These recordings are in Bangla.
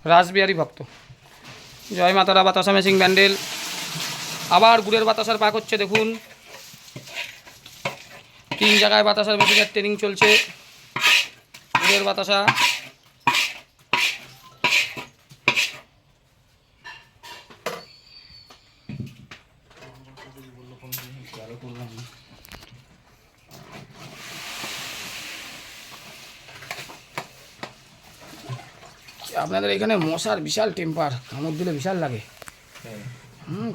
রাসবিহারী ভক্ত। জয় মাতারা। বাতাসা মেশিং ব্যান্ডেল আবার গুড়ের বাতাসার পাক হচ্ছে। দেখুন 3 জায়গায় বাতাসার মেশিনের ট্রেনিং চলছে। গুড়ের বাতাসা আপনাদের এখানে মশার বিশাল টেম্পার, কামড় দিলে বিশাল লাগে।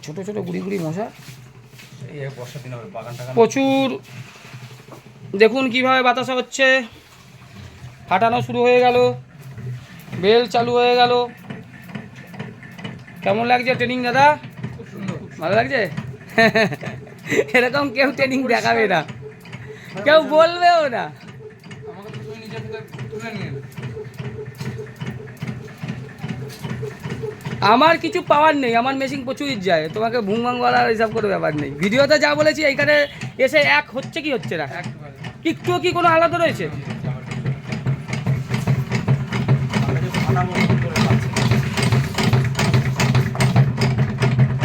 ছোট ছোট গুড়ি গুড়ি মশা প্রচুর। দেখুন কিভাবে বাতাসা হচ্ছে, ফাটানো শুরু হয়ে গেল, বেল চালু হয়ে গেল। কেমন লাগছে ট্রেনিং দাদা? ভালো লাগছে? এরকম কেউ ট্রেনিং দেখাবে না, কেউ বলবেও না। আমার কিছু পাওয়ার নেই, আমার মেশিন প্রচুর যায়, তোমাকে ভুংভাং বলার হিসাব করে ব্যাপার নেই। ভিডিওতে যা বলেছি এইখানে এসে এক হচ্ছে কি হচ্ছে না, একটুও কি কোনো আলাদা রয়েছে?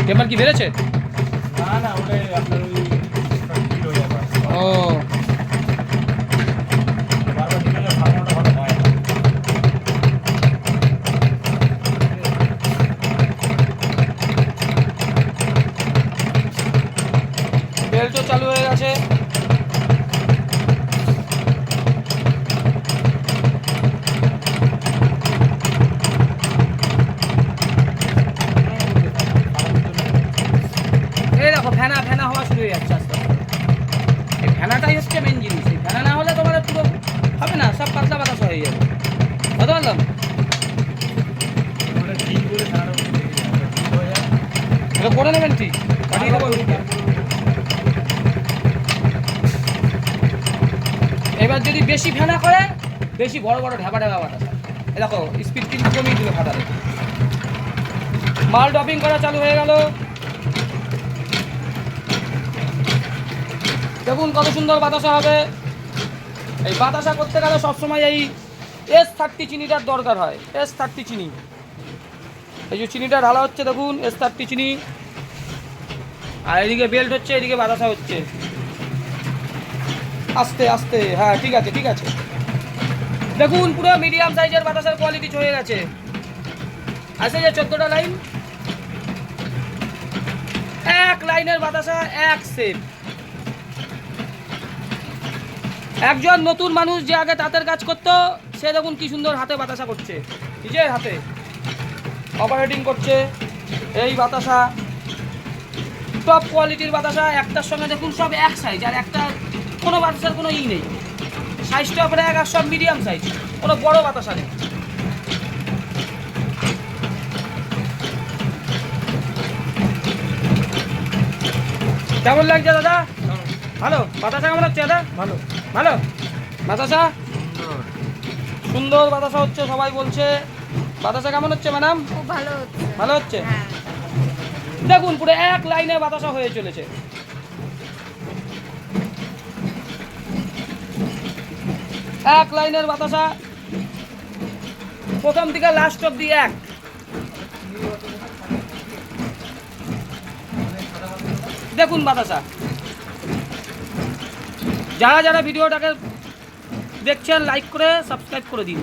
টেম্পার কি বেড়েছে? ও বেল্টও চালু হয়ে গেছে। এই দেখো ফ্যানা ফ্যানা হওয়া শুরু হয়ে যাচ্ছে আস্তে আস্তে। এই ফ্যানাটাই হচ্ছে মেন জিনিস। এই ফ্যানা না হলে তোমার পুরো হবে না, সব পাতলা বাতাস হয়ে যাবে। বুঝতে পারলাম? এটা করে নেবেন ঠিক, পাঠিয়ে দেবো। এবার যদি বেশি ফেনা করে, বেশি বড় বড় ঢাবা ঢাবা বাতাস। এ দেখো স্পিড কিন্তু কমিয়ে দিল ফাটালে। মাল ড্রপিং করা চালু হয়ে গেল। দেখুন কত সুন্দর বাতাসা হবে। এই বাতাসা করতে গেলে সবসময় এই S30 চিনিটার দরকার হয়। S30 চিনি, এই যে চিনিটা ঢালা হচ্ছে দেখুন, S30 চিনি। আর এদিকে বেল্ট হচ্ছে, এদিকে বাতাসা হচ্ছে আস্তে আস্তে। হ্যাঁ ঠিক আছে ঠিক আছে। দেখুন পুরো মিডিয়াম সাইজের বাতাসার কোয়ালিটি হয়ে গেছে। আছে যে 14টা লাইন, এক লাইনের বাতাসা, এক সেট। একজন নতুন মানুষ যে আগে তাঁতের কাজ করতো, সে দেখুন কি সুন্দর হাতে বাতাসা করছে, নিজের হাতে অপারেটিং করছে। এই বাতাসা টপ কোয়ালিটির বাতাসা। একটার সঙ্গে দেখুন সব এক সাইজ, আর একটা কোনো বাতাসার কোনো নেই, সাইজটা প্রায় এক, আর সব মিডিয়াম সাইজ, কোনো বড় বাতাসা নেই। কেমন লাগছে দাদা? ভালো বাতাসা কেমন হচ্ছে দাদা? ভালো ভালো বাতাসা, সুন্দর বাতাসা হচ্ছে, সবাই বলছে। বাতাসা কেমন হচ্ছে ম্যাডাম? খুব ভালো হচ্ছে। ভালো হচ্ছে। দেখুন পুরো এক লাইনে বাতাসা হয়ে চলেছে। এক লাইনের বাতাসা, প্রথম থেকে লাস্ট অব্দি এক। দেখুন বাতাসা। যারা যারা ভিডিওটাকে দেখছেন লাইক করে সাবস্ক্রাইব করে দিন।